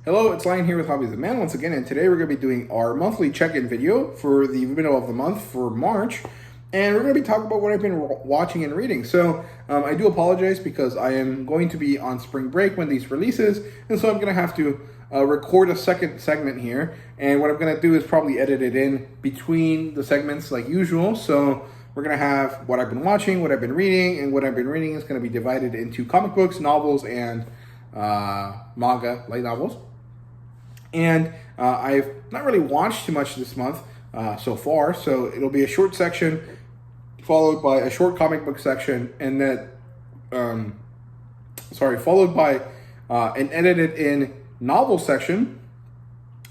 Hello, it's Lion here with HobbiesofaMan once again, and today we're going to be doing our monthly check-in video for the middle of the month for March, and we're going to be talking about what I've been watching and reading. So I do apologize because I am going to be on spring break when these releases, and so I'm going to have to record a second segment here, and what I'm going to do is probably edit it in between the segments like usual. So we're going to have what I've been watching, what I've been reading, and what I've been reading is going to be divided into comic books, novels, and manga, light novels. And I've not really watched too much this month so far, so it'll be a short section followed by a short comic book section, and then followed by an edited in novel section,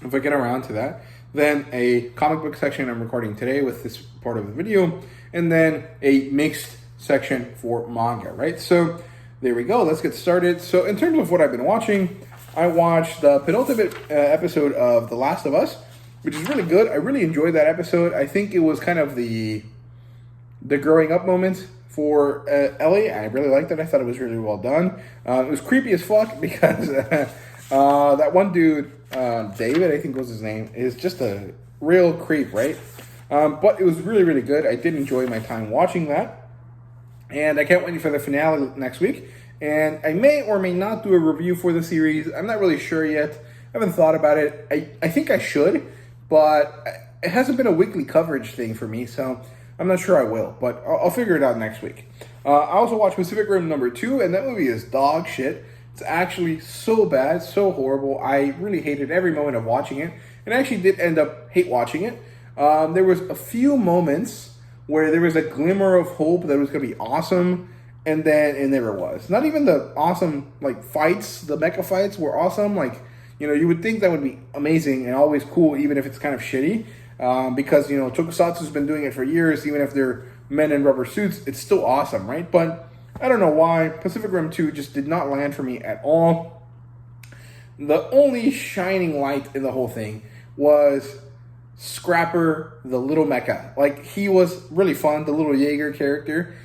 if I get around to that, then a comic book section I'm recording today with this part of the video, and then a mixed section for manga, right? So there we go, let's get started. So in terms of what I've been watching, I watched the penultimate episode of The Last of Us, which is really good. I really enjoyed that episode. I think it was kind of the growing up moment for Ellie. I really liked it. I thought it was really well done. It was creepy as fuck because that one dude, David, I think was his name, is just a real creep, right? But it was really, really good. I did enjoy my time watching that. And I can't wait for the finale next week. And I may or may not do a review for the series. I'm not really sure yet. I haven't thought about it. I think I should, but it hasn't been a weekly coverage thing for me, so I'm not sure I will. But I'll figure it out next week. I also watched Pacific Rim #2, and that movie is dog shit. It's actually so bad, so horrible. I really hated every moment of watching it, and I actually did end up hate watching it. There was a few moments where there was a glimmer of hope that it was going to be awesome, and then it never was. Not even the awesome, fights, the mecha fights were awesome. You would think that would be amazing and always cool, even if it's kind of shitty. Because, Tokusatsu's been doing it for years, even if they're men in rubber suits, it's still awesome, right? But I don't know why. Pacific Rim 2 just did not land for me at all. The only shining light in the whole thing was Scrapper, the little mecha. He was really fun, the little Jaeger character.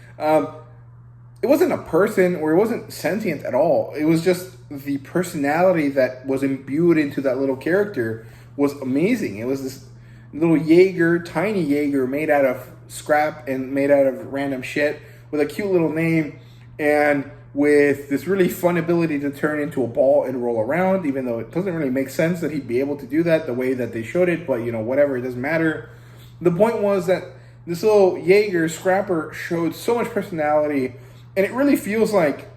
It wasn't a person, or it wasn't sentient at all. It was just the personality that was imbued into that little character was amazing. It was this little Jaeger, tiny Jaeger, made out of scrap and made out of random shit, with a cute little name, and with this really fun ability to turn into a ball and roll around, even though it doesn't really make sense that he'd be able to do that the way that they showed it, but whatever, it doesn't matter. The point was that this little Jaeger Scrapper showed so much personality, and it really feels like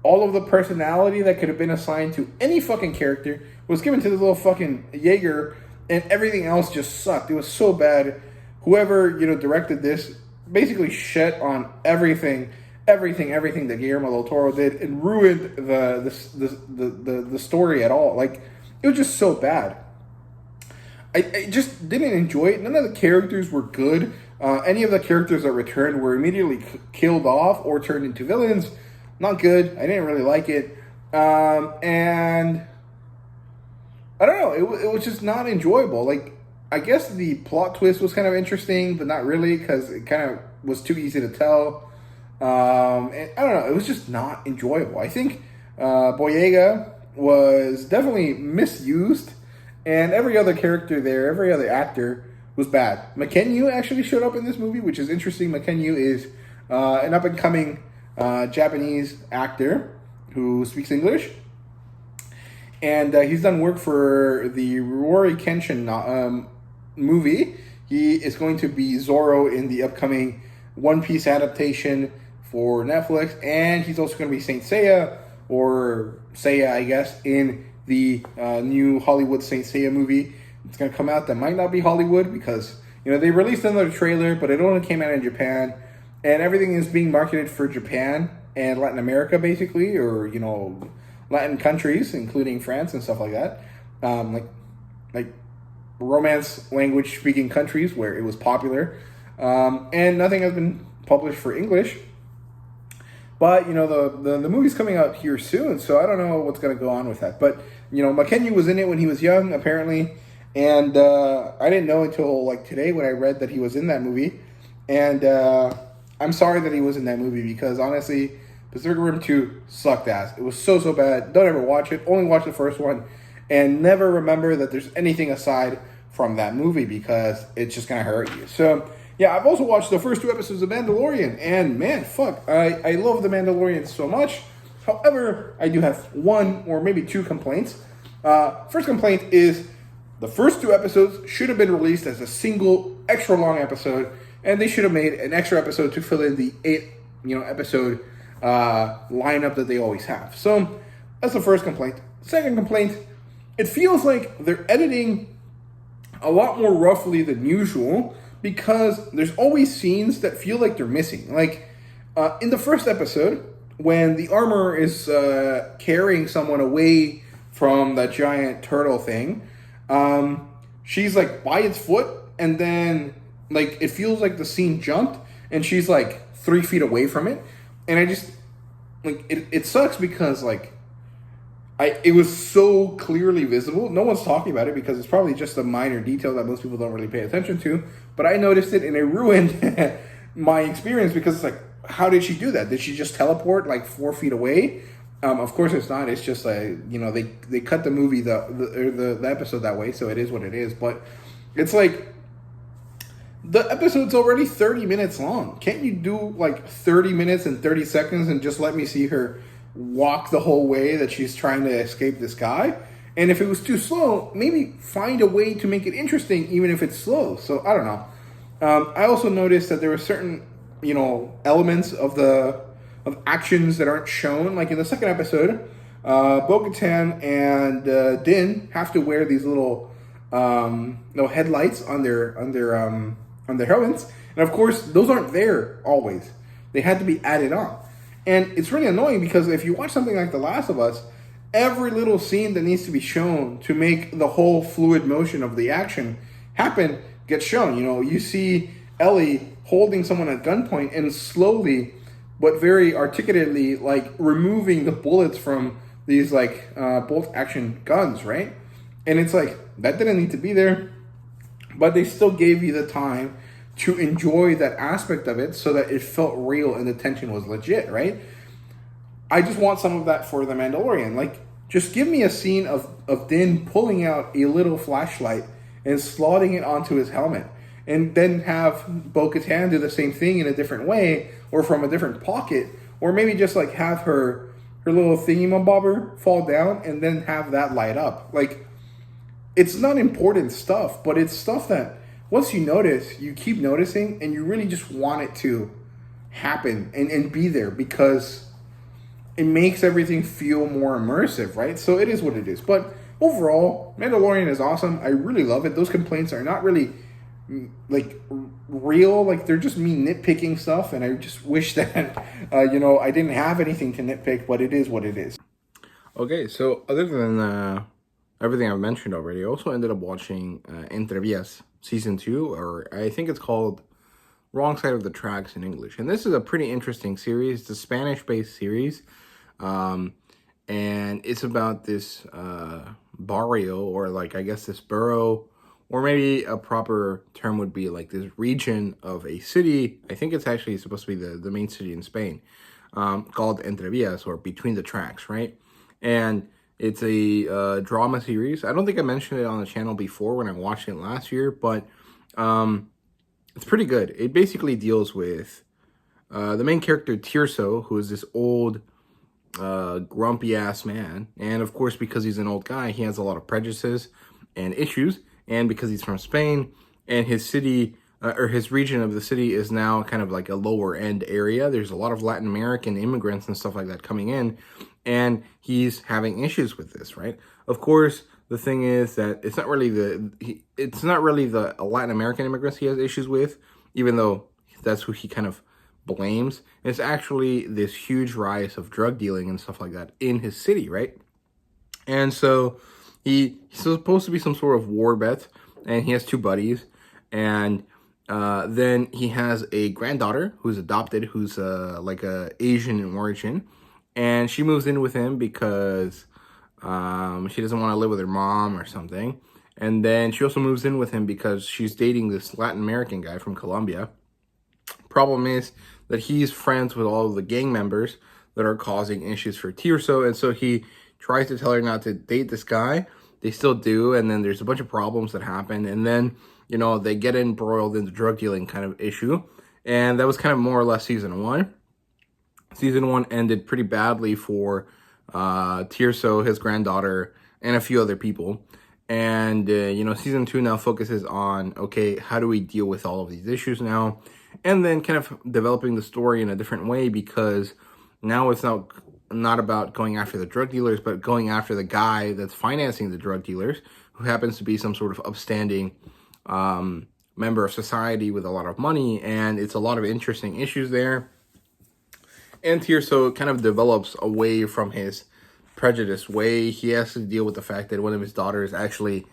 all of the personality that could have been assigned to any fucking character was given to this little fucking Jaeger, and everything else just sucked. It was so bad. Whoever, directed this basically shit on everything that Guillermo del Toro did, and ruined the story at all. It was just so bad. I just didn't enjoy it. None of the characters were good. Any of the characters that returned were immediately killed off or turned into villains. Not good. I didn't really like it. And I don't know. It was just not enjoyable. I guess the plot twist was kind of interesting, but not really, because it kind of was too easy to tell. And I don't know. It was just not enjoyable. I think Boyega was definitely misused, and every other character there, every other actor was bad. McKenyu actually showed up in this movie, which is interesting. McKenyu is an up-and-coming Japanese actor who speaks English. And he's done work for the Rurouni Kenshin movie. He is going to be Zoro in the upcoming One Piece adaptation for Netflix. And he's also going to be Saint Seiya, or Seiya, I guess, in the new Hollywood Saint Seiya movie. It's going to come out. That might not be Hollywood because, they released another trailer, but it only came out in Japan. And everything is being marketed for Japan and Latin America, basically, or, Latin countries, including France and stuff like that. Like Romance language speaking countries where it was popular. And nothing has been published for English. But, the movie's coming out here soon, so I don't know what's going to go on with that. But, McKenyu was in it when he was young, apparently. And I didn't know until, today when I read that he was in that movie. And I'm sorry that he was in that movie because, honestly, Pacific Rim 2 sucked ass. It was so bad. Don't ever watch it. Only watch the first one. And never remember that there's anything aside from that movie because it's just going to hurt you. So, yeah, I've also watched the first 2 episodes of Mandalorian. And, man, fuck. I love The Mandalorian so much. However, I do have 1 or maybe 2 complaints. First complaint is the first 2 episodes should have been released as a single extra long episode. And they should have made an extra episode to fill in the 8, episode lineup that they always have. So that's the first complaint. Second complaint, it feels like they're editing a lot more roughly than usual because there's always scenes that feel like they're missing. Like in the first episode, when the armorer is carrying someone away from that giant turtle thing, she's like by its foot, and then like it feels like the scene jumped and she's like 3 feet away from it. And I just like it sucks because like it was so clearly visible. No one's talking about it because it's probably just a minor detail that most people don't really pay attention to. But I noticed it and it ruined my experience because it's like, how did she do that? Did she just teleport like 4 feet away? Of course it's not. It's just like, they cut the movie, the episode that way. So it is what it is. But it's like, the episode's already 30 minutes long. Can't you do like 30 minutes and 30 seconds and just let me see her walk the whole way that she's trying to escape this guy? And if it was too slow, maybe find a way to make it interesting, even if it's slow. So I don't know. I also noticed that there were certain, elements of actions that aren't shown. Like in the second episode, Bo-Katan and Din have to wear these little headlights on their helmets, and of course those aren't there always. They had to be added on, and it's really annoying because if you watch something like The Last of Us, every little scene that needs to be shown to make the whole fluid motion of the action happen gets shown. You see Ellie holding someone at gunpoint and slowly but very articulately like removing the bullets from these like bolt action guns, right? And it's like, that didn't need to be there, but they still gave you the time to enjoy that aspect of it so that it felt real and the tension was legit, right? I just want some of that for The Mandalorian. Like, just give me a scene of Din pulling out a little flashlight and slotting it onto his helmet, and then have Bo-Katan do the same thing in a different way or from a different pocket, or maybe just like have her little thingy-mabobber fall down and then have that light up. Like, it's not important stuff, but it's stuff that once you notice, you keep noticing, and you really just want it to happen and be there because it makes everything feel more immersive, right? So it is what it is. But overall, Mandalorian is awesome. I really love it. Those complaints are not really like real. Like, they're just me nitpicking stuff, and I just wish that, I didn't have anything to nitpick, but it is what it is. Okay, so other than everything I've mentioned already, I also ended up watching Entrevías Season 2, or I think it's called Wrong Side of the Tracks in English. And this is a pretty interesting series. It's a Spanish-based series, and it's about this barrio, or like, I guess this borough, or maybe a proper term would be like this region of a city. I think it's actually supposed to be the main city in Spain, called Entrevías, or Between the Tracks, right? And it's a drama series. I don't think I mentioned it on the channel before when I watched it last year, but it's pretty good. It basically deals with the main character, Tirso, who is this old, grumpy-ass man. And of course, because he's an old guy, he has a lot of prejudices and issues. And because he's from Spain, and his city, or his region of the city is now kind of like a lower-end area. There's a lot of Latin American immigrants and stuff like that coming in. And he's having issues with this, right? Of course, the thing is that it's not really the Latin American immigrants he has issues with, even though that's who he kind of blames. It's actually this huge rise of drug dealing and stuff like that in his city, right? And so he's supposed to be some sort of war vet, and he has 2 buddies, and then he has a granddaughter who's adopted, who's like a Asian in origin. And she moves in with him because she doesn't want to live with her mom or something. And then she also moves in with him because she's dating this Latin American guy from Colombia. Problem is that he's friends with all of the gang members that that are causing issues for Tirso. And so he tries to tell her not to date this guy. They still do. And then there's a bunch of problems that happen. And then, you know, they get embroiled in the drug dealing kind of issue. And that was kind of more or less season 1. Season 1 ended pretty badly for Tirso, his granddaughter, and a few other people. And, you know, season 2 now focuses on, okay, how do we deal with all of these issues now? And then kind of developing the story in a different way, because now it's not about going after the drug dealers, but going after the guy that's financing the drug dealers, who happens to be some sort of upstanding member of society with a lot of money. And it's a lot of interesting issues there. And Tirso kind of develops away from his prejudiced way. He has to deal with the fact that one of his daughters actually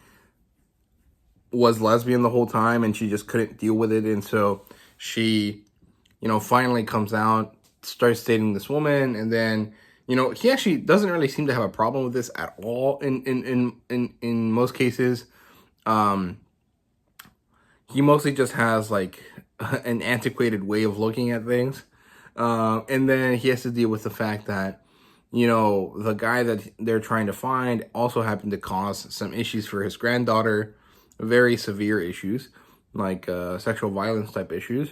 was lesbian the whole time, and she just couldn't deal with it. And so she, you know, finally comes out, starts dating this woman, and then, you know, he actually doesn't really seem to have a problem with this at all in most cases. He mostly just has like an antiquated way of looking at things. And then he has to deal with the fact that, you know, the guy that they're trying to find also happened to cause some issues for his granddaughter, very severe issues, like sexual violence type issues.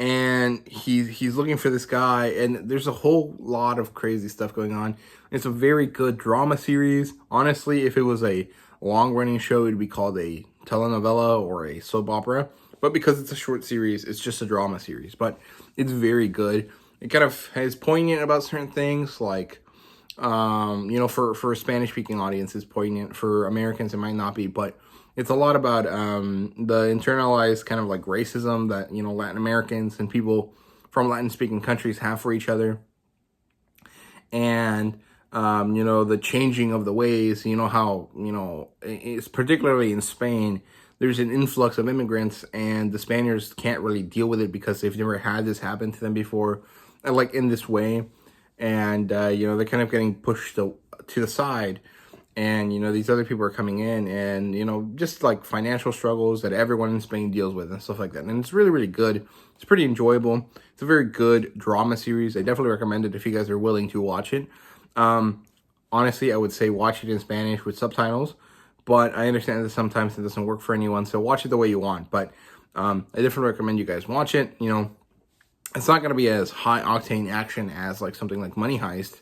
And he's looking for this guy, and there's a whole lot of crazy stuff going on. It's a very good drama series. Honestly, if it was a long-running show, it'd be called a telenovela or a soap opera. But because it's a short series, it's just a drama series. But it's very good. It kind of is poignant about certain things, like, you know, for a Spanish-speaking audience, it's poignant. For Americans, it might not be. But it's a lot about the internalized kind of like racism that, you know, Latin Americans and people from Latin-speaking countries have for each other. And, you know, the changing of the ways, you know, how, you know, it's particularly in Spain, there's an influx of immigrants, and the Spaniards can't really deal with it because they've never had this happen to them before, like in this way. And, you know, they're kind of getting pushed to the side. And, you know, these other people are coming in, and, you know, just like financial struggles that everyone in Spain deals with and stuff like that. And it's really, really good. It's pretty enjoyable. It's a very good drama series. I definitely recommend it if you guys are willing to watch it. Honestly, I would say watch it in Spanish with subtitles. But I understand that sometimes it doesn't work for anyone, so watch it the way you want. But I definitely recommend you guys watch it. You know, it's not going to be as high-octane action as like something like Money Heist,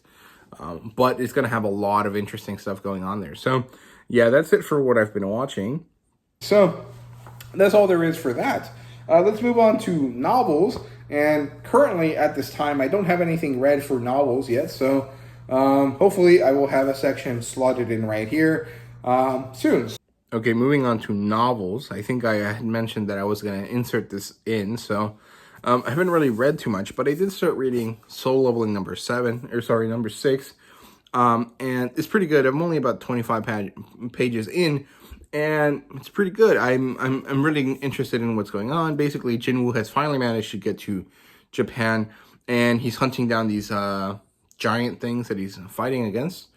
but it's going to have a lot of interesting stuff going on there. So, yeah, that's it for what I've been watching. So, that's all there is for that. Let's move on to novels. And currently, at this time, I don't have anything read for novels yet. So, hopefully, I will have a section slotted in right here soon. Okay, moving on to novels. I think I had mentioned that I was going to insert this in, so I haven't really read too much, but I did start reading Soul Leveling number 6, and it's pretty good. I'm only about 25 pages in, and it's pretty good. I'm really interested in what's going on. Basically, Jinwoo has finally managed to get to Japan, and he's hunting down these giant things that he's fighting against,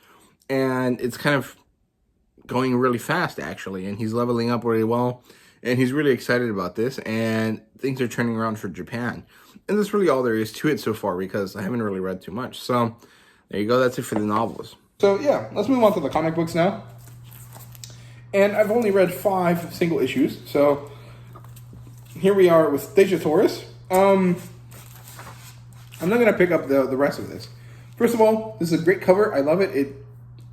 and it's kind of going really fast, actually, and he's leveling up really well, and he's really excited about this, and things are turning around for Japan. And that's really all there is to it so far, because I haven't really read too much. So there you go. That's it for the novels. So yeah, let's move on to the comic books now. And I've only read 5 single issues, so here we are with Taurus. I'm not going to pick up the rest of this. First of all, this is a great cover. I love it. It,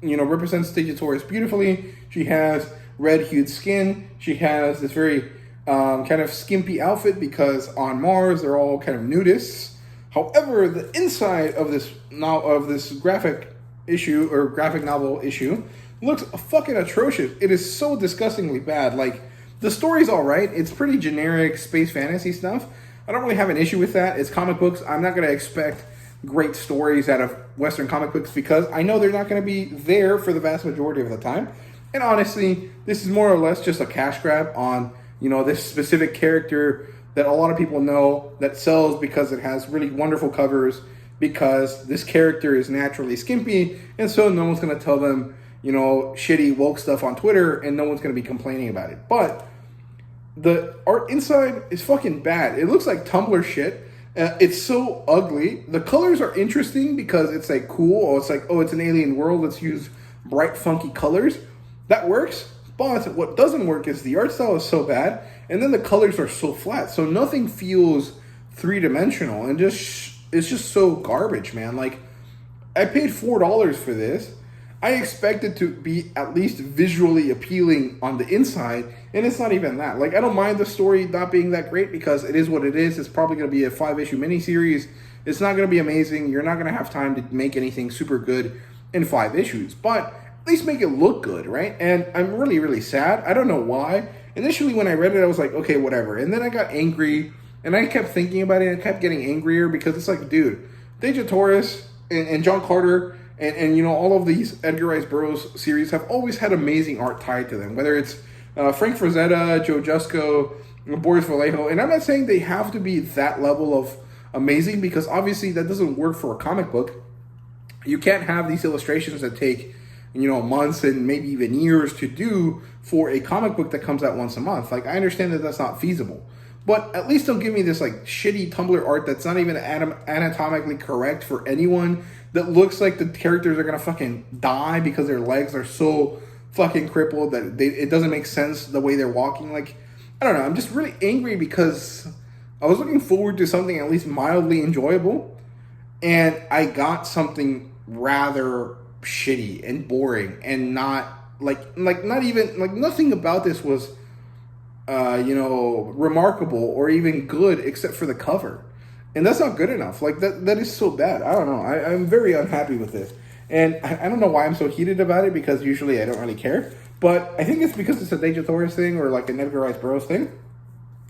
you know, represents Taurus beautifully. She has red-hued skin. She has this very kind of skimpy outfit because on Mars they're all kind of nudists. However, the inside of this graphic issue or graphic novel issue looks fucking atrocious. It is so disgustingly bad. Like, the story's all right. It's pretty generic space fantasy stuff. I don't really have an issue with that. It's comic books. I'm not going to expect great stories out of Western comic books because I know they're not going to be there for the vast majority of the time. And honestly, this is more or less just a cash grab on, you know, this specific character that a lot of people know that sells because it has really wonderful covers, because this character is naturally skimpy, and so no one's going to tell them, you know, shitty woke stuff on Twitter, and no one's going to be complaining about it. But the art inside is fucking bad. It looks like Tumblr shit. It's so ugly. The colors are interesting because it's like cool. Or it's like, oh, it's an alien world. Let's use bright, funky colors. That works. But what doesn't work is the art style is so bad, and then the colors are so flat. So nothing feels three-dimensional, and it's just so garbage, man. Like, I paid $4 for this. I expect it to be at least visually appealing on the inside, and it's not even that. Like, I don't mind the story not being that great because it is what it is. It's probably going to be a 5-issue miniseries. It's not going to be amazing. You're not going to have time to make anything super good in 5 issues, but at least make it look good, right? And I'm really, really sad. I don't know why. Initially, when I read it, I was like, okay, whatever. And then I got angry, and I kept thinking about it, and I kept getting angrier because it's like, dude, Deja Torres and John Carter and you know, all of these Edgar Rice Burroughs series have always had amazing art tied to them, whether it's Frank Frazetta, Joe Jusko, Boris Vallejo. And I'm not saying they have to be that level of amazing, because obviously that doesn't work for a comic book. You can't have these illustrations that take, you know, months and maybe even years to do for a comic book that comes out once a month. Like, I understand that that's not feasible, but at least don't give me this like shitty Tumblr art that's not even anatomically correct for anyone, that looks like the characters are gonna fucking die because their legs are so fucking crippled that it doesn't make sense the way they're walking. Like, I don't know, I'm just really angry because I was looking forward to something at least mildly enjoyable, and I got something rather shitty and boring, and not not even like nothing about this was you know, remarkable or even good except for the cover. And that's not good enough. Like, that is so bad. I don't know. I'm very unhappy with this. And I don't know why I'm so heated about it, because usually I don't really care. But I think it's because it's a Deja Torres thing or like an Edgar Rice Burroughs thing.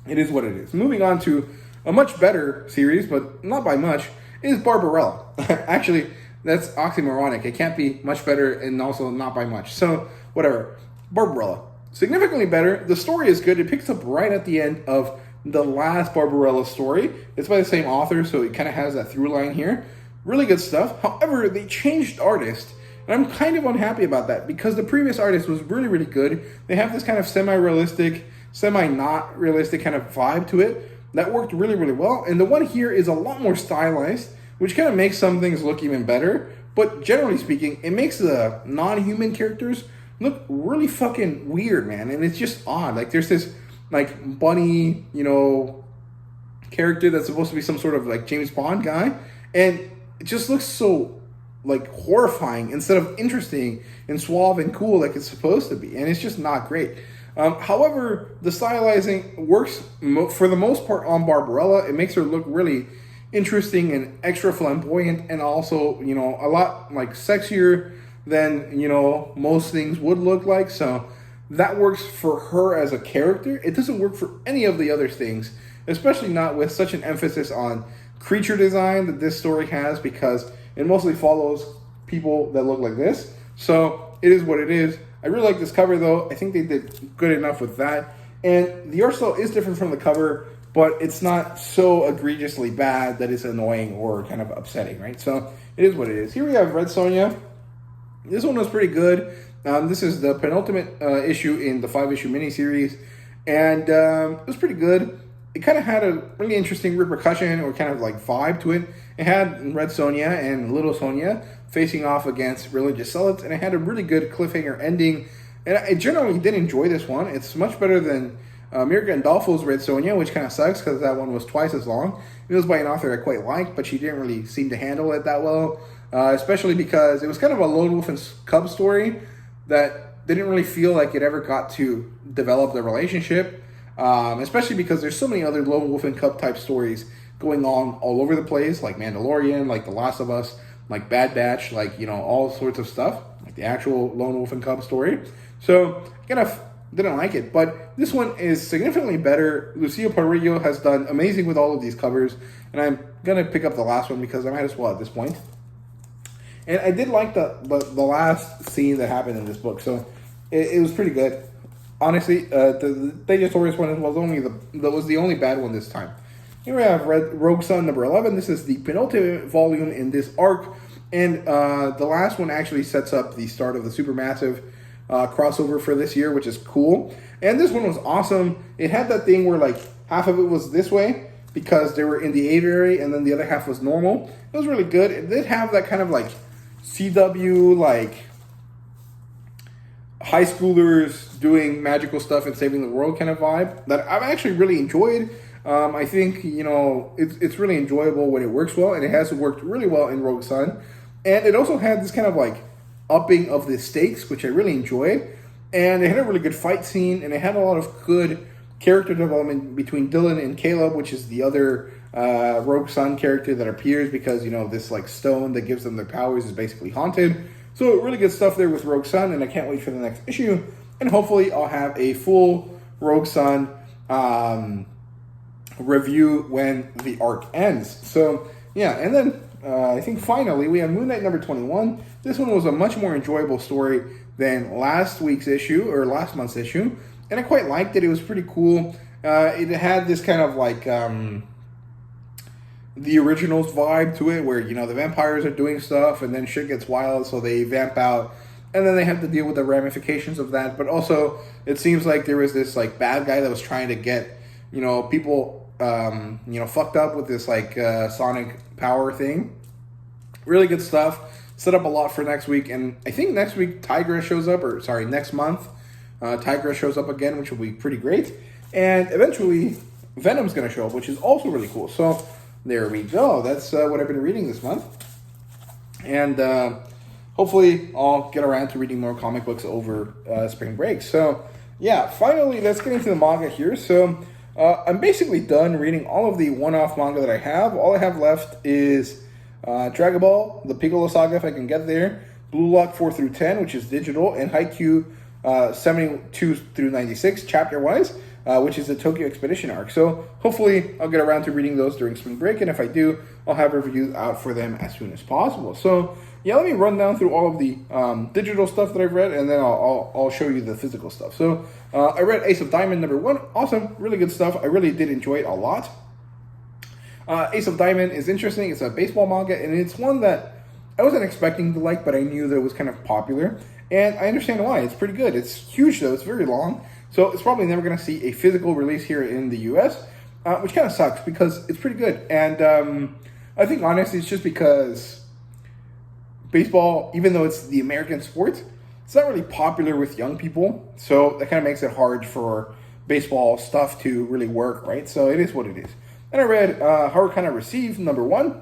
It is what it is. Moving on to a much better series, but not by much, is Barbarella. Actually, that's oxymoronic. It can't be much better and also not by much. So, whatever. Barbarella. Significantly better. The story is good. It picks up right at the end of the last Barbarella story. It's by the same author, so it kind of has that through line here. Really good stuff. However, they changed artist, and I'm kind of unhappy about that, because the previous artist was really, really good. They have this kind of semi-realistic, semi-not realistic kind of vibe to it that worked really, really well. And the one here is a lot more stylized, which kind of makes some things look even better. But generally speaking, it makes the non-human characters look really fucking weird, man. And it's just odd. Like, there's this like bunny, you know, character that's supposed to be some sort of like James Bond guy, and it just looks so like horrifying instead of interesting and suave and cool like it's supposed to be, and it's just not great. However, the stylizing works for the most part on Barbarella. It makes her look really interesting and extra flamboyant, and also, you know, a lot like sexier than, you know, most things would look like. So that works for her as a character. It doesn't work for any of the other things, especially not with such an emphasis on creature design that this story has, because it mostly follows people that look like this. So it is what it is. I really like this cover, though. I think they did good enough with that. And the art style is different from the cover, but it's not so egregiously bad that it's annoying or kind of upsetting, right? So it is what it is. Here we have Red Sonja. This one was pretty good. This is the penultimate issue in the 5-issue miniseries, and it was pretty good. It kind of had a really interesting repercussion or kind of like vibe to it. It had Red Sonja and Little Sonja facing off against religious zealots, and it had a really good cliffhanger ending. And I generally did enjoy this one. It's much better than Mirka Andolfo's Red Sonja, which kind of sucks because that one was twice as long. It was by an author I quite liked, but she didn't really seem to handle it that well, especially because it was kind of a lone wolf and cub story that didn't really feel like it ever got to develop the relationship, especially because there's so many other lone wolf and cub type stories going on all over the place, like Mandalorian, like The Last of Us, like Bad Batch, like, you know, all sorts of stuff, like the actual lone wolf and cub story. So I kind of didn't like it, but this one is significantly better. Lucia Parrillo has done amazing with all of these covers, and I'm gonna pick up the last one because I might as well at this point. And I did like the last scene that happened in this book, so it was pretty good. Honestly, the Deja Torres one was the only bad one this time. Here we have Rogue Sun number 11. This is the penultimate volume in this arc, and the last one actually sets up the start of the Supermassive crossover for this year, which is cool. And this one was awesome. It had that thing where like half of it was this way, because they were in the aviary and then the other half was normal. It was really good. It did have that kind of like CW, like high schoolers doing magical stuff and saving the world kind of vibe that I've actually really enjoyed. I think, you know, it's really enjoyable when it works well, and it has worked really well in Rogue Sun. And it also had this kind of like upping of the stakes, which I really enjoyed. And it had a really good fight scene, and it had a lot of good character development between Dylan and Caleb, which is the other Rogue Sun character that appears because, you know, this like stone that gives them their powers is basically haunted. So really good stuff there with Rogue Sun, and I can't wait for the next issue. And hopefully I'll have a full Rogue Sun review when the arc ends. So yeah, and then I think finally we have Moon Knight number 21. This one was a much more enjoyable story than last week's issue or last month's issue, and I quite liked it. It was pretty cool. It had this kind of like the originals vibe to it, where, you know, the vampires are doing stuff and then shit gets wild, so they vamp out, and then they have to deal with the ramifications of that. But also, it seems like there was this like bad guy that was trying to get, you know, people you know, fucked up with this like sonic power thing. Really good stuff. Set up a lot for next week, and I think next week Tigress shows up, or sorry, next month Tigress shows up again, which will be pretty great. And eventually Venom's going to show up, which is also really cool. So there we go. That's what I've been reading this month. And hopefully I'll get around to reading more comic books over spring break. So yeah, finally, let's get into the manga here. So I'm basically done reading all of the one-off manga that I have. All I have left is Dragon Ball, the Piccolo Saga, if I can get there, Blue Lock 4 through 10, which is digital, and Haikyuu 72 through 96, chapter-wise, which is the Tokyo Expedition arc. So hopefully I'll get around to reading those during spring break, and if I do, I'll have reviews out for them as soon as possible. So yeah, let me run down through all of the digital stuff that I've read, and then I'll show you the physical stuff. So I read Ace of Diamond number 1. Awesome, really good stuff. I really did enjoy it a lot. Ace of Diamond is interesting. It's a baseball manga, and it's one that I wasn't expecting to like, but I knew that it was kind of popular, and I understand why. It's pretty good. It's huge, though. It's very long, so it's probably never going to see a physical release here in the U.S., which kind of sucks because it's pretty good. And I think, honestly, it's just because baseball, even though it's the American sport, it's not really popular with young people, so that kind of makes it hard for baseball stuff to really work, right? So it is what it is. And I read Harukana Receive number 1,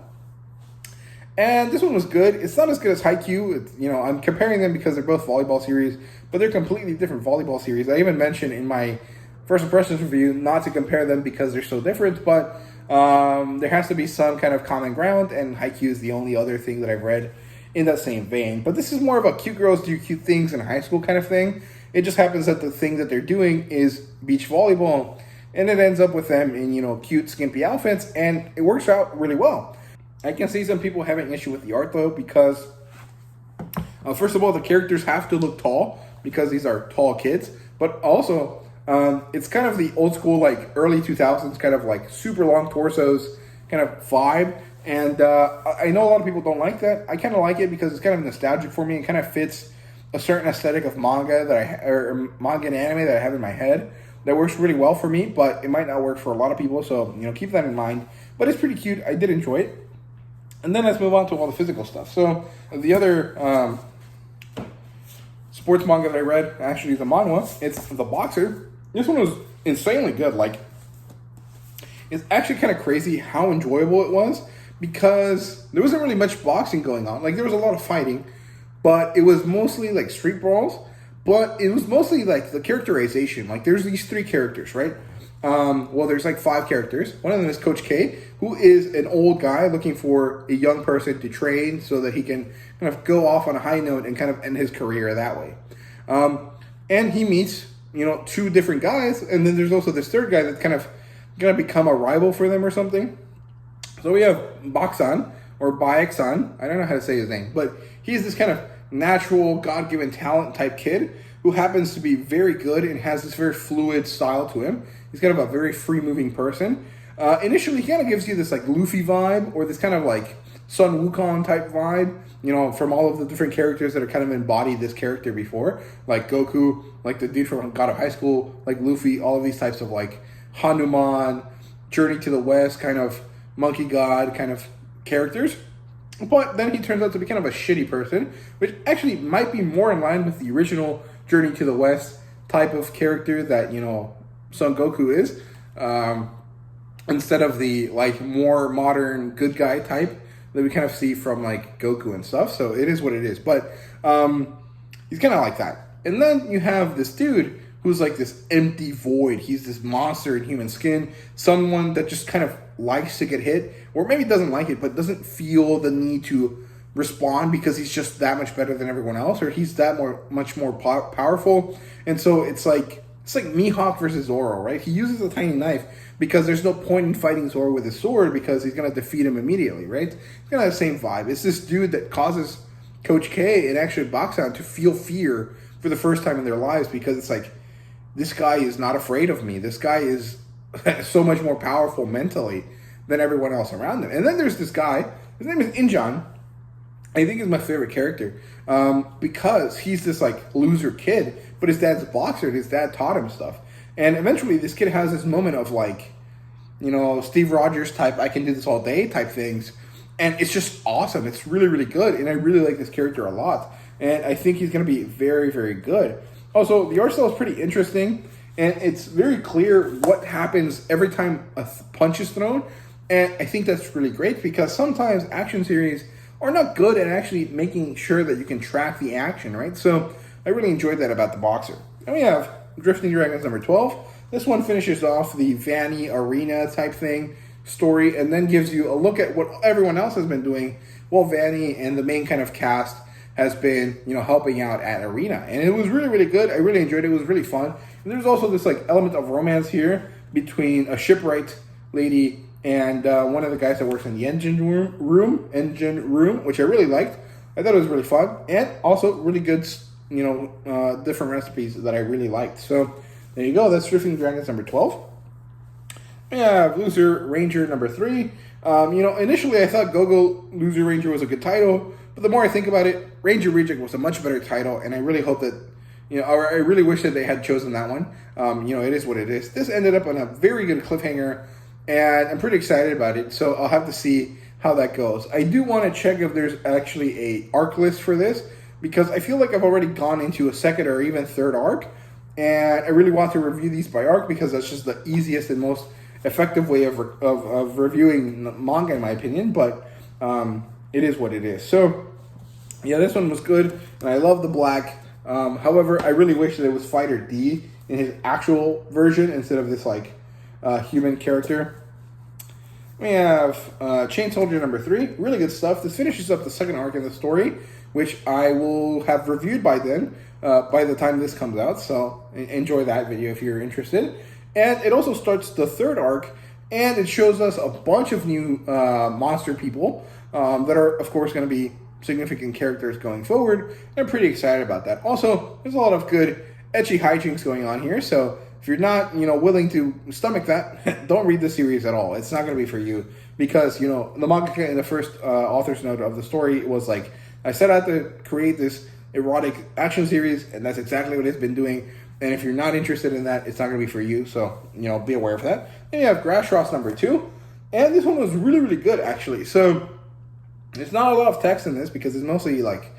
and this one was good. It's not as good as Haikyuu. You know, I'm comparing them because they're both volleyball series, but they're completely different volleyball series. I even mentioned in my first impressions review not to compare them because they're so different, but there has to be some kind of common ground, and Haikyuu is the only other thing that I've read in that same vein. But this is more of a cute girls do cute things in high school kind of thing. It just happens that the thing that they're doing is beach volleyball, and it ends up with them in, you know, cute, skimpy outfits, and it works out really well. I can see some people having issue with the art, though, because, first of all, the characters have to look tall, because these are tall kids, but also, it's kind of the old school, like, early 2000s, kind of, like, super long torsos kind of vibe, and I know a lot of people don't like that. I kind of like it because it's kind of nostalgic for me. It kind of fits a certain aesthetic of manga or manga and anime that I have in my head. That works really well for me, but it might not work for a lot of people, so, you know, keep that in mind. But it's pretty cute. I did enjoy it. And then let's move on to all the physical stuff. So the other sports manga that I read, actually the manhwa, it's The Boxer. This one was insanely good. Like, it's actually kind of crazy how enjoyable it was because there wasn't really much boxing going on. Like, there was a lot of fighting, but it was mostly like street brawls. But it was mostly like the characterization. Like, there's these 3 characters, right? Well, there's like 5 characters. One of them is Coach K, who is an old guy looking for a young person to train so that he can kind of go off on a high note and kind of end his career that way. And he meets, you know, 2 different guys, and then there's also this 3rd guy that's kind of going to become a rival for them or something. So we have Baksan, or Baek-san. I don't know how to say his name, but he's this kind of natural, God-given talent type kid who happens to be very good and has this very fluid style to him. He's kind of a very free-moving person. Initially, he kind of gives you this like Luffy vibe, or this kind of like Sun Wukong type vibe, you know, from all of the different characters that are kind of embodied this character before, like Goku, like the dude from God of High School, like Luffy, all of these types of like Hanuman, Journey to the West kind of monkey god kind of characters. But then he turns out to be kind of a shitty person, which actually might be more in line with the original Journey to the West type of character that, you know, Son Goku is. Instead of the, like, more modern good guy type that we kind of see from, like, Goku and stuff. So it is what it is. But he's kind of like that. And then you have this dude who's like this empty void. He's this monster in human skin. Someone that just kind of likes to get hit. Or maybe doesn't like it, but doesn't feel the need to respond because he's just that much better than everyone else. Or he's that much more powerful. And so it's like Mihawk versus Zoro, right? He uses a tiny knife because there's no point in fighting Zoro with his sword because he's going to defeat him immediately, right? It's going to have the same vibe. It's this dude that causes Coach K and actually Boxout to feel fear for the first time in their lives because it's like, this guy is not afraid of me. This guy is so much more powerful mentally than everyone else around him. And then there's this guy, his name is Injan. I think he's my favorite character because he's this like loser kid, but his dad's a boxer and his dad taught him stuff. And eventually this kid has this moment of like, you know, Steve Rogers type, I can do this all day type things. And it's just awesome. It's really, really good. And I really like this character a lot. And I think he's going to be very, very good. Also, the art style is pretty interesting. And it's very clear what happens every time a punch is thrown. And I think that's really great because sometimes action series are not good at actually making sure that you can track the action, right? So I really enjoyed that about the Boxer. And we have Drifting Dragons number 12. This one finishes off the Vanny Arena type thing story and then gives you a look at what everyone else has been doing while Vanny and the main kind of cast has been, you know, helping out at Arena. And it was really, really good. I really enjoyed it. It was really fun. And there's also this like element of romance here between a shipwright lady and one of the guys that works in the engine room, which I really liked. I thought it was really fun. And also really good, you know, different recipes that I really liked. So there you go. That's Drifting Dragons number 12. We have Loser Ranger number 3. You know, initially I thought Go-Go Loser Ranger was a good title, but the more I think about it, Ranger Reject was a much better title, and I really hope that, you know, or I really wish that they had chosen that one. You know, it is what it is. This ended up on a very good cliffhanger, and I'm pretty excited about it, so I'll have to see how that goes. I do want to check if there's actually a arc list for this, because I feel like I've already gone into a second or even third arc, and I really want to review these by arc because that's just the easiest and most effective way of reviewing manga, in my opinion, but it is what it is. So, yeah, this one was good, and I love the black. However, I really wish that it was Fighter D in his actual version instead of this, like, human character. We have Chain Soldier number 3. Really good stuff. This finishes up the second arc in the story, which I will have reviewed by then, by the time this comes out. So enjoy that video if you're interested. And it also starts the third arc, and it shows us a bunch of new monster people that are, of course, going to be significant characters going forward. I'm pretty excited about that. Also, there's a lot of good ecchi hijinks going on here, so if you're not, you know, willing to stomach that, don't read the series at all. It's not going to be for you because, you know, the mangaka in the first author's note of the story was like, I set out to create this erotic action series, and that's exactly what it's been doing. And if you're not interested in that, it's not going to be for you. So, you know, be aware of that. Then you have Grass Ross number 2. And this one was really, really good, actually. So, there's not a lot of text in this because it's mostly like,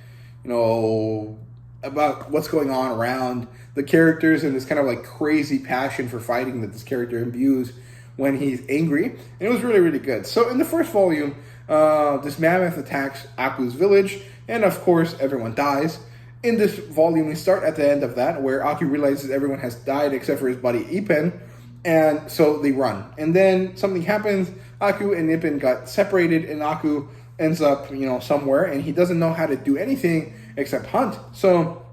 you know, about what's going on around the characters and this kind of like crazy passion for fighting that this character imbues when he's angry. And it was really, really good. So in the first volume, this mammoth attacks Aku's village, and of course everyone dies. In this volume, we start at the end of that, where Aku realizes everyone has died except for his buddy Ippen, and so they run. And then something happens, Aku and Ippen got separated, and Aku ends up, you know, somewhere, and he doesn't know how to do anything except hunt. So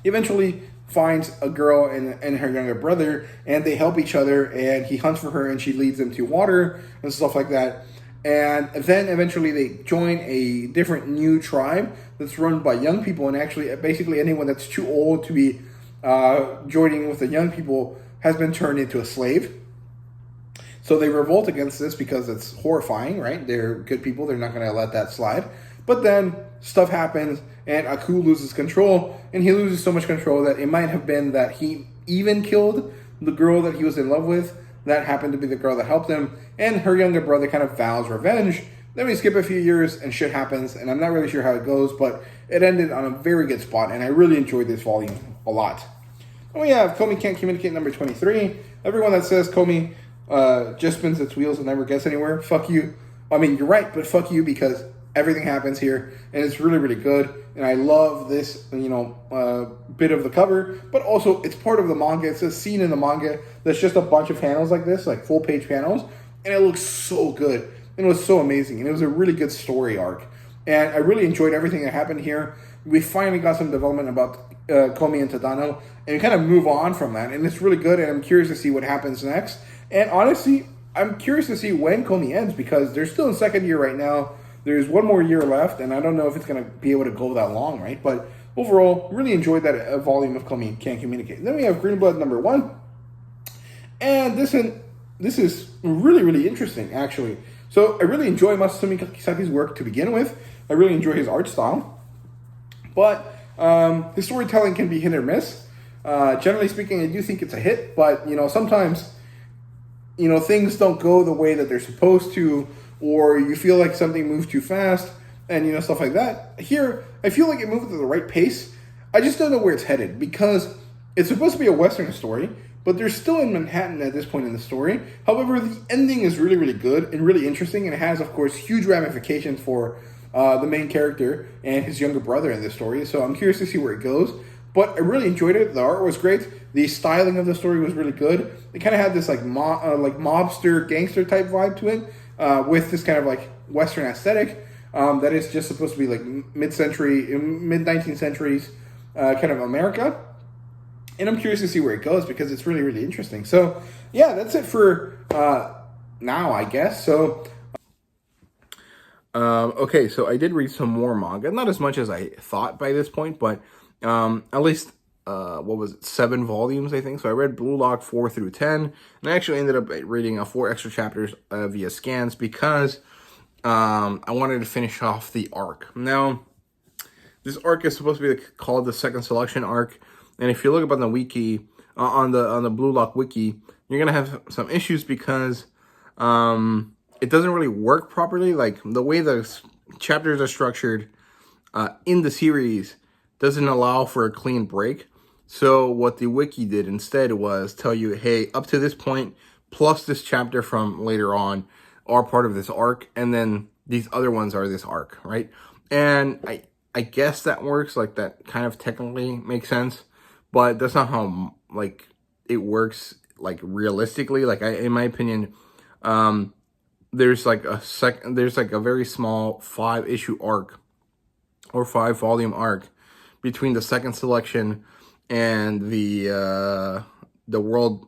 he eventually finds a girl and her younger brother, and they help each other, and he hunts for her, and she leads them to water and stuff like that. And then eventually they join a different new tribe that's run by young people, and actually basically anyone that's too old to be joining with the young people has been turned into a slave. So they revolt against this because it's horrifying, right? They're good people. They're not going to let that slide. But then stuff happens, and Aku loses control, and he loses so much control that it might have been that he even killed the girl that he was in love with that happened to be the girl that helped him, and her younger brother kind of vows revenge. Then we skip a few years and shit happens, and I'm not really sure how it goes, but it ended on a very good spot, and I really enjoyed this volume a lot. And we have Komi Can't Communicate number 23. Everyone that says Komi just spins its wheels and never gets anywhere, fuck you. I mean, you're right, but fuck you, because everything happens here, and it's really, really good. And I love this, bit of the cover, but also it's part of the manga. It's a scene in the manga that's just a bunch of panels like this, like full-page panels, and it looks so good. And it was so amazing, and it was a really good story arc. And I really enjoyed everything that happened here. We finally got some development about Komi and Tadano, and we kind of move on from that, and it's really good, and I'm curious to see what happens next. And honestly, I'm curious to see when Komi ends, because they're still in second year right now. There's one more year left, and I don't know if it's going to be able to go that long, right? But overall, really enjoyed that volume of Komi Can't Communicate. Then we have Green Blood number 1, and this is really, really interesting, actually. So I really enjoy Masumi Kakisaki's work to begin with. I really enjoy his art style. But his storytelling can be hit or miss. Generally speaking, I do think it's a hit. But, sometimes, things don't go the way that they're supposed to. Or you feel like something moves too fast. And, stuff like that. Here, I feel like it moved at the right pace. I just don't know where it's headed. Because it's supposed to be a Western story. But they're still in Manhattan at this point in the story. However, the ending is really, really good and really interesting. And it has, of course, huge ramifications for the main character and his younger brother in this story. So I'm curious to see where it goes. But I really enjoyed it. The art was great. The styling of the story was really good. It kind of had this like mobster, gangster type vibe to it. With this kind of like Western aesthetic. That is just supposed to be like mid-19th centuries kind of America. And I'm curious to see where it goes, because it's really, really interesting. So, yeah, that's it for now, I guess. So, okay, so I did read some more manga. Not as much as I thought by this point, but at least, 7 volumes, I think. So I read Blue Lock 4 through 10. And I actually ended up reading 4 extra chapters via scans, because I wanted to finish off the arc. Now, this arc is supposed to be called the Second Selection arc. And if you look up on the wiki, on the Blue Lock wiki, you're gonna have some issues, because it doesn't really work properly. Like, the way the chapters are structured in the series doesn't allow for a clean break. So what the wiki did instead was tell you, hey, up to this point, plus this chapter from later on, are part of this arc, and then these other ones are this arc, right? And I guess that works. Like, that kind of technically makes sense. But that's not how, like, it works, like, realistically. Like, in my opinion, there's, like, a very small 5-issue arc, or 5-volume arc, between the Second Selection and the world,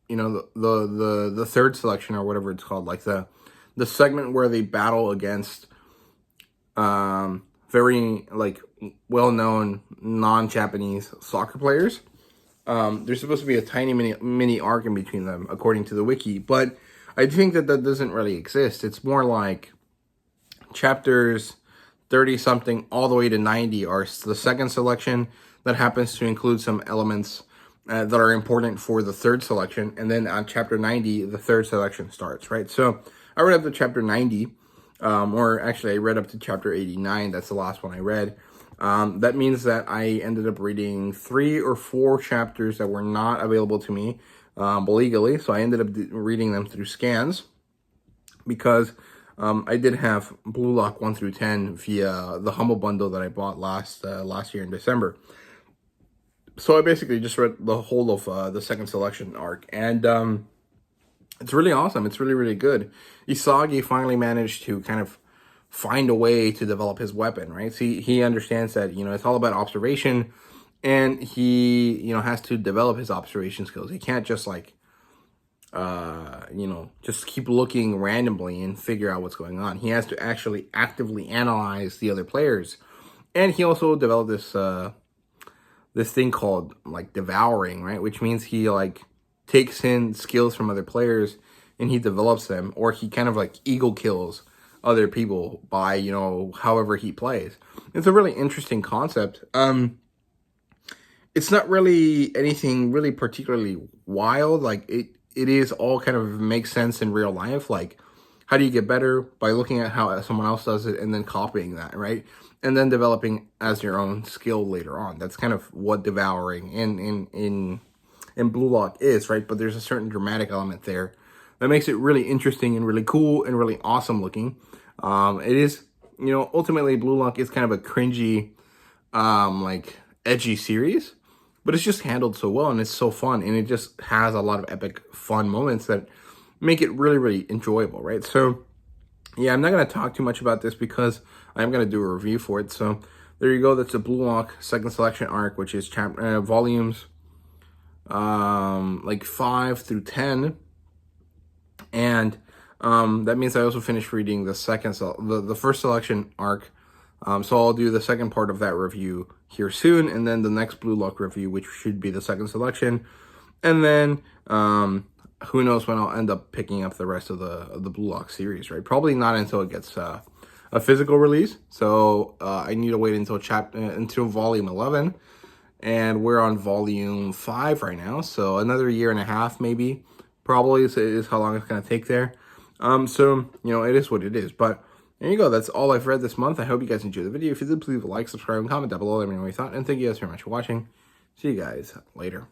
the Third Selection, or whatever it's called. Like, the segment where they battle against, very, like, well-known non-Japanese soccer players. There's supposed to be a tiny mini arc in between them, according to the wiki, but I think that doesn't really exist. It's more like chapters 30-something all the way to 90 are the Second Selection. That happens to include some elements that are important for the Third Selection, and then on chapter 90, the Third Selection starts, right? So I read up to chapter 90, or actually I read up to chapter 89. That's the last one I read. That means that I ended up reading 3 or 4 chapters that were not available to me legally. So I ended up reading them through scans, because I did have Blue Lock 1 through 10 via the Humble Bundle that I bought last year in December. So I basically just read the whole of the Second Selection arc, and it's really awesome. It's really, really good. Isagi finally managed to kind of find a way to develop his weapon, right? So he understands that, it's all about observation, and he, has to develop his observation skills. He can't just, like, just keep looking randomly and figure out what's going on. He has to actually actively analyze the other players. And he also developed this thing called, like, devouring, right? Which means he, like, takes in skills from other players and he develops them, or he kind of, like, ego kills other people by, however he plays. It's a really interesting concept. It's not really anything really particularly wild. Like, it is all kind of makes sense in real life. Like, how do you get better? By looking at how someone else does it and then copying that, right? And then developing as your own skill later on. That's kind of what devouring in Blue Lock is, right? But there's a certain dramatic element there that makes it really interesting and really cool and really awesome looking. It is, you know, ultimately Blue Lock is kind of a cringy, like edgy series, but it's just handled so well and it's so fun, and it just has a lot of epic fun moments that make it really, really enjoyable, right? So yeah, I'm not going to talk too much about this because I'm going to do a review for it. So there you go. That's the Blue Lock second selection arc, which is volumes like 5 through 10. And that means I also finished reading the the first selection arc. So I'll do the second part of that review here soon, and then the next Blue Lock review, which should be the second selection. And then who knows when I'll end up picking up the rest of the Blue Lock series, right? Probably not until it gets a physical release. So I need to wait until until volume 11, and we're on volume 5 right now. So another year and a half, maybe, probably is how long it's gonna take there. So you know, it is what it is. But there you go. That's all I've read this month. I hope you guys enjoyed the video. If you did, please leave a like, subscribe, and comment down below. Let me know what you thought. And thank you guys very much for watching. See you guys later.